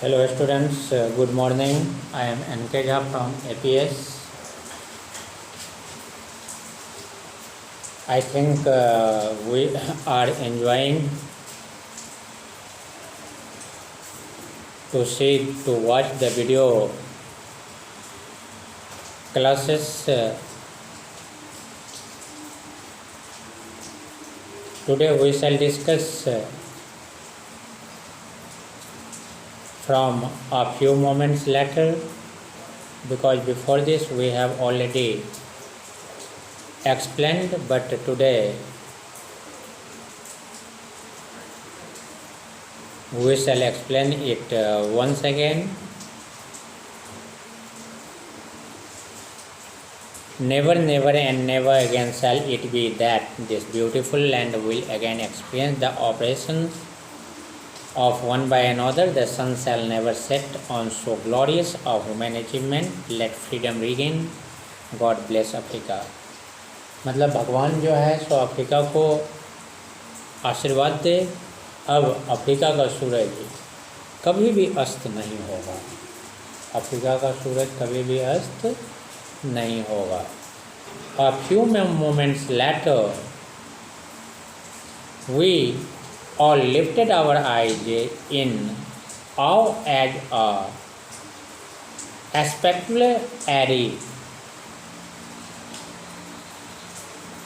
Hello students, good morning. I am NK Jha from APS. I think we are enjoying to watch the video classes. Today we shall discuss from a few moments later, because before this we have already explained, but today we shall explain it once again. Never, never and never again shall it be that this beautiful land will again experience the operations of one by another. The sun shall never set on so glorious of human achievement. Let freedom regain. God bless Africa. मतलब भगवान जो है सो Africa को आशीर्वाद दे। अब Africa का सूरज कभी भी अस्त नहीं होगा। अफ्रीका का सूरज कभी भी अस्त नहीं होगा। A few moments later, we all lifted our eyes in awe at a spectacular array.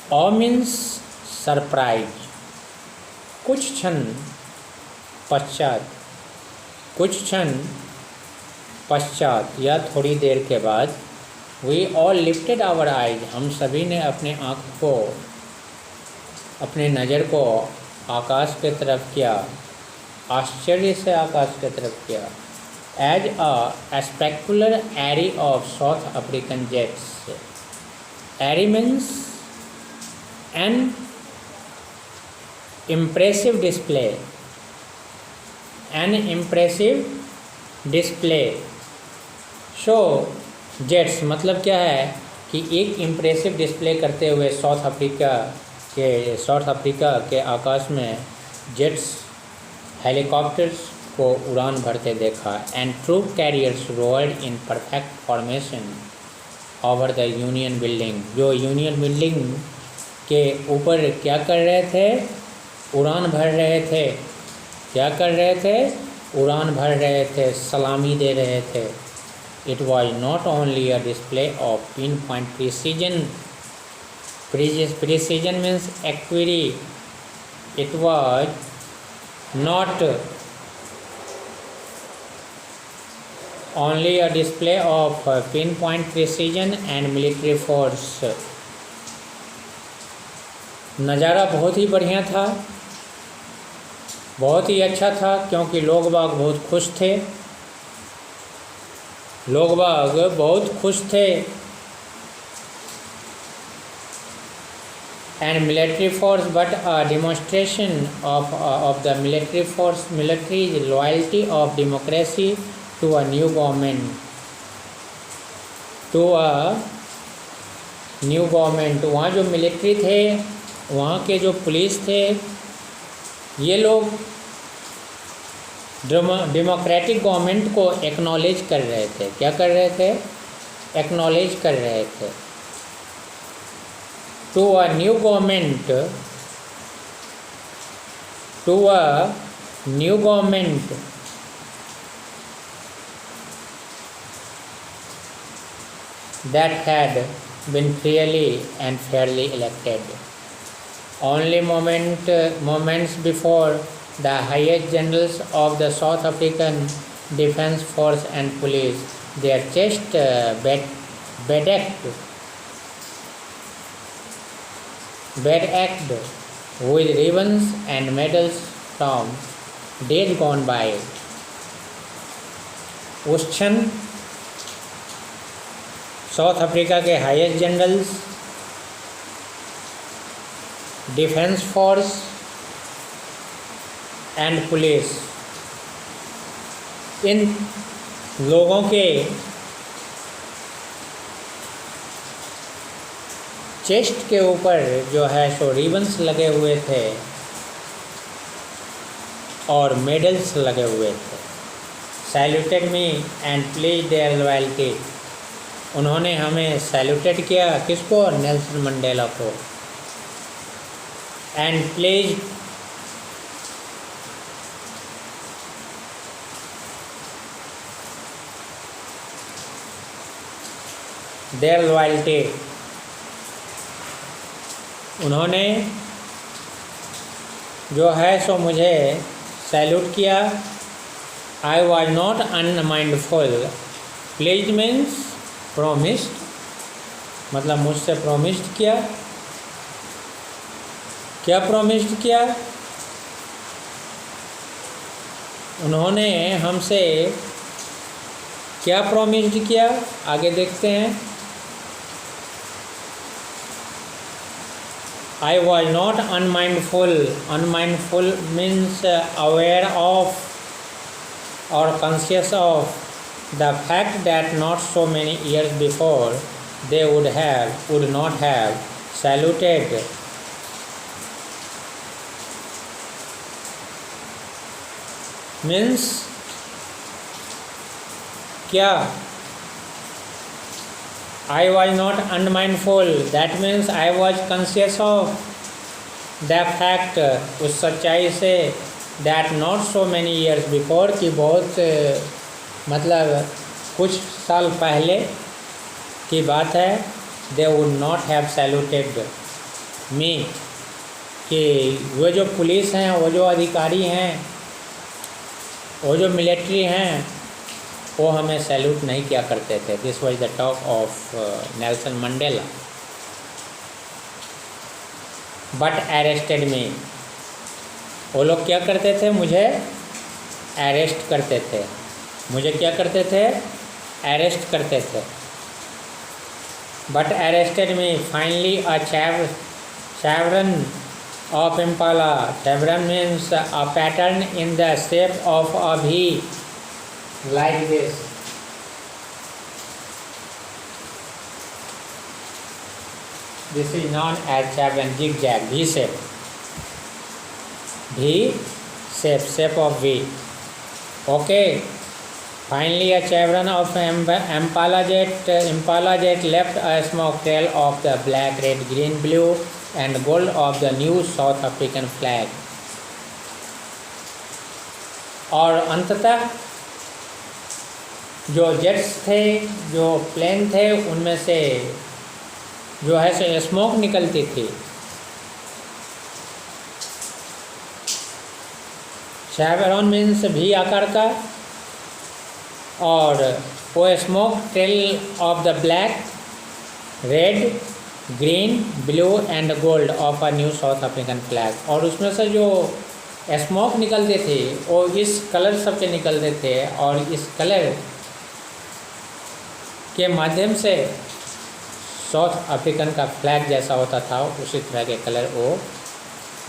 Awe means surprise. कुछ क्षण पश्चात या थोड़ी देर के बाद we all lifted our eyes, हम सभी ने अपने आँख को, अपने नज़र को आकाश की तरफ किया, आश्चर्य से आकाश की तरफ किया। As a spectacular array of South African jets. Array means an impressive display. So jets मतलब क्या है कि एक इम्प्रेसिव डिस्प्ले करते हुए साउथ अफ्रीका के आकाश में जेट्स हेलीकॉप्टर्स को उड़ान भरते देखा। And troop carriers rolled in perfect formation over the Union Building. जो यूनियन बिल्डिंग के ऊपर क्या कर रहे थे? उड़ान भर रहे थे। क्या कर रहे थे? उड़ान भर रहे थे, सलामी दे रहे थे। It was not only a display of pinpoint precision. Precision means accuracy. It was not only a display of pinpoint precision and military force. नज़ारा बहुत ही बढ़िया था, बहुत ही अच्छा था, क्योंकि लोग बाग बहुत खुश थे। And military force, but a demonstration of the military force, military loyalty of democracy to a new government, वहाँ जो मिलिट्री थे, वहाँ के जो पुलिस थे, ये लोग डेमोक्रेटिक गवर्नमेंट को एक्नॉलेज कर रहे थे। क्या कर रहे थे? एक्नॉलेज कर रहे थे। To a new government that had been freely and fairly elected. Only moments before, the highest generals of the South African Defence Force and Police, their chest bedecked with ribbons and medals from days gone by. उस क्षण South Africa के highest generals, defence force and police, इन लोगों के chest के ऊपर जो है सो रिबन्स लगे हुए थे और मेडल्स लगे हुए थे। Saluted me and pledge their loyalty. उन्होंने हमें सैल्यूटेड किया, किसको? नेल्सन मंडेला को। And pledge their loyalty. उन्होंने जो है सो मुझे सैल्यूट किया। I was not unmindful. Pledge means promised, मतलब मुझसे प्रोमिस्ड किया। क्या प्रोमिस्ड किया? उन्होंने हमसे क्या प्रोमिस्ड किया? आगे देखते हैं। I was not unmindful. Unmindful means aware of or conscious of the fact that not so many years before they would not have saluted means क्या? I was not unmindful. That means I was conscious of the fact, उस सच्चाई से, that not so many years before, कि बहुत मतलब कुछ साल पहले की बात है, they would not have saluted me, कि वो जो पुलिस हैं, वो जो अधिकारी हैं, वो जो मिलिट्री हैं, वो हमें सैल्यूट नहीं किया करते थे। This was the talk of Nelson Mandela. But arrested me. वो लोग क्या करते थे? मुझे अरेस्ट करते थे। मुझे क्या करते थे? अरेस्ट करते थे। But arrested me finally a chevron of impala। chevron means a pattern in the shape of a V, like this। This is known as chevron, zigzag, V shape। V shape of V। Okay। Finally, a chevron of Impala jet left a smoke trail of the black, red, green, blue, and gold of the new South African flag। और अंततः जो jets थे, जो plane थे, उनमें से जो है सो स्मोक निकलती थी। शेवरॉन मीन्स भी आकार का, और वो smoke trail of the black, red, green, blue and gold of a new south African flag. और उसमें से जो स्मोक निकलते थे वो इस कलर सबसे निकलते थे, और इस कलर के माध्यम से साउथ अफ्रीकन का फ्लैग जैसा होता था, उसी तरह के कलर वो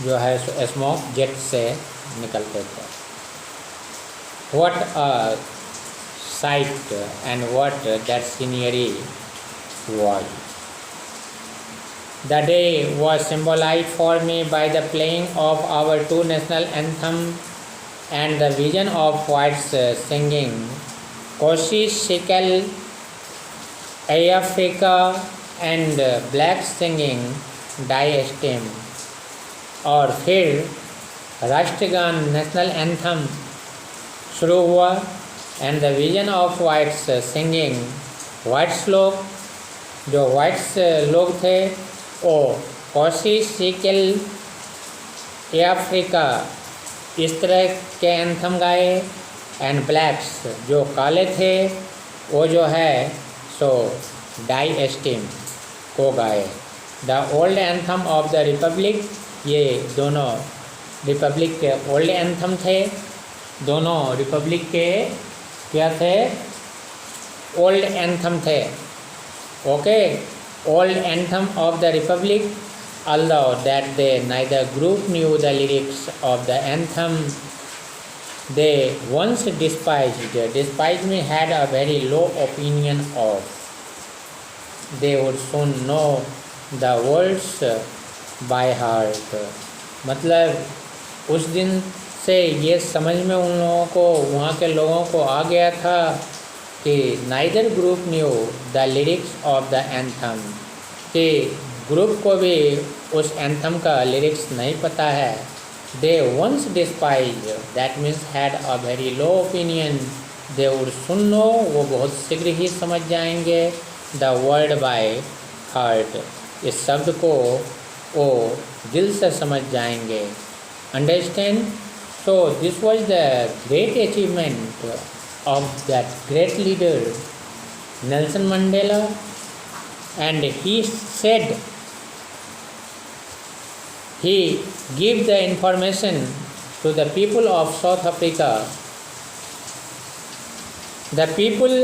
जो है स्मोक जेट से निकलते थे। What a site and what that scenery was. The day was symbolized for me by the playing of our two national anthems and the vision of whites singing Kosi Sikel Africa and blacks singing Die Stem। और फिर राष्ट्रगान national anthem शुरू हुआ, and the vision of whites singing. Whites लोग, जो whites लोग थे, ओ Kosi sickle Africa इस तरह के एंथम गाए, एंड ब्लैक्स जो काले थे वो जो है सो डाई एस्टीम को गाए। The old anthem of the Republic, ये दोनों रिपब्लिक के ओल्ड एंथम थे। दोनों रिपब्लिक के क्या थे? ओल्ड एंथम थे। Okay. Old anthem of the republic, although that they neither group knew the lyrics of the anthem they once despised me, had a very low opinion of। They would soon know the words by heart। मतलब उस दिन से ये समझ में उन लोगों को, वहाँ के लोगों को आ गया था कि neither group knew the lyrics of the anthem, कि ग्रुप को भी उस एंथम का लिरिक्स नहीं पता है. They once despise, that means had a very low opinion. They would soon no, वो बहुत शीघ्र ही समझ जाएंगे. द वर्ड बाय हार्ट, इस शब्द को वो दिल से समझ जाएंगे. Understand. So this was the great achievement of that great leader Nelson Mandela. And he said, he gave the information to the people of South Africa. The people,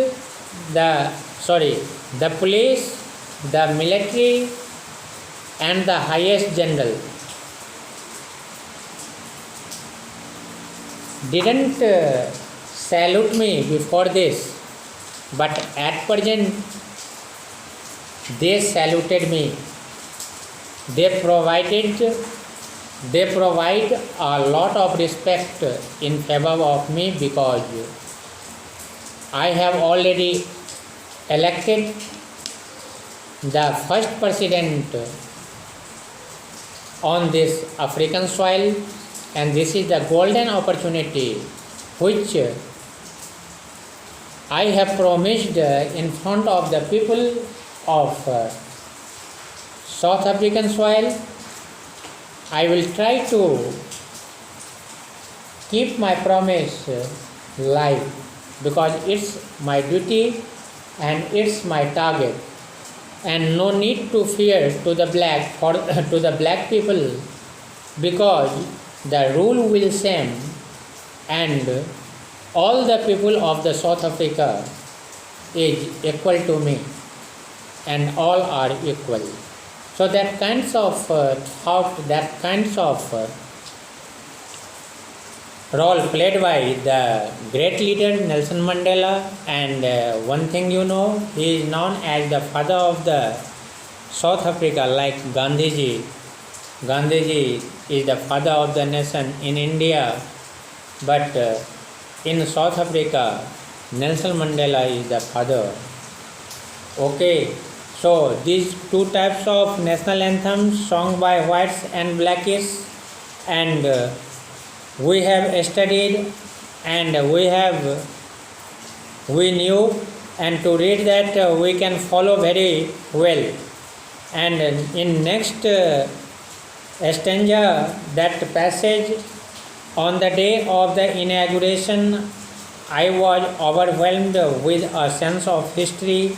the police, the military and the highest general didn't salute me before this, but at present they saluted me. They provide a lot of respect in favor of me because I have already elected the first president on this African soil, and this is the golden opportunity which I have promised in front of the people of South African soil. I will try to keep my promise live because it's my duty and it's my target, and no need to fear to the black people, because the rule will same and all the people of the South Africa is equal to me and all are equal. So that kinds of thought, that kinds of role played by the great leader Nelson Mandela. And one thing you know, he is known as the father of the South Africa, like Gandhiji. Gandhiji is the father of the nation in India, but in South Africa, Nelson Mandela is the father. Okay. So these two types of national anthems sung by whites and blackies, and we have studied and we knew, and to read that we can follow very well. And in next stanza, that passage, on the day of the inauguration I was overwhelmed with a sense of history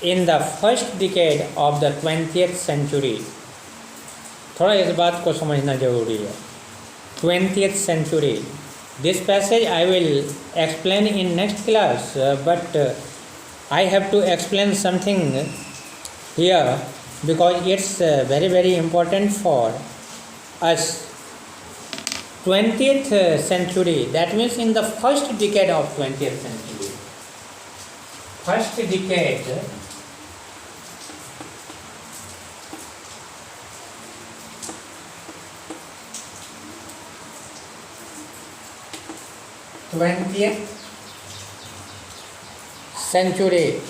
in the first decade of the 20th century. थोड़ा इस बात को समझना जरूरी है. 20th century. This passage I will explain in next class, but I have to explain something here because it's very very important for us. 20th century, that means in the first decade of 20th century. First decade, 20th century.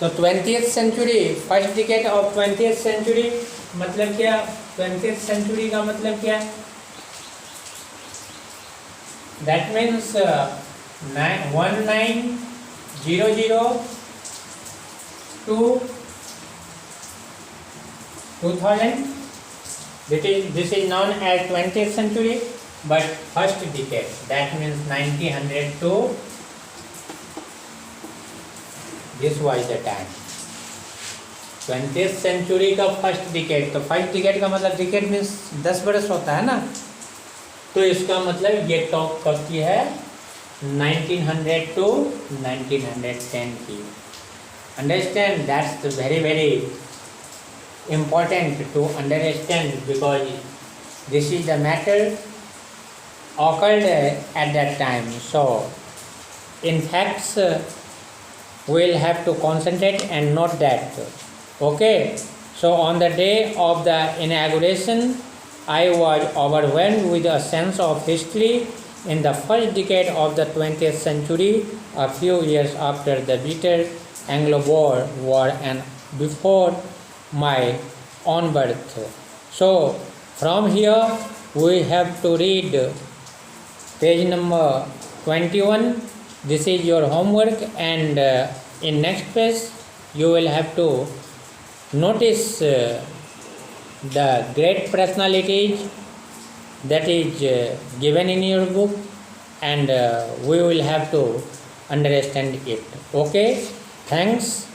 तो 20th century, first decade of 20th century मतलब क्या? 20th century का मतलब क्या? That means 1900 to 2000. This is known as 20th century. But first decade, that means 1900 to this was the time. 20th century का first decade. तो first decade का मतलब, decade means 10 बरस होता है ना, तो इसका मतलब ये टॉक कब की है? 1900 to 1910 की. Understand? That's very very important to understand because this is the matter occurred at that time. So in facts we'll have to concentrate and note that. Okay, so on the day of the inauguration I was overwhelmed with a sense of history in the first decade of the 20th century, a few years after the bitter Anglo-Boer War and before my own birth. So, from here we have to read page number 21. This is your homework, and in next page you will have to notice the great personalities that is given in your book, and we will have to understand it. Okay, thanks.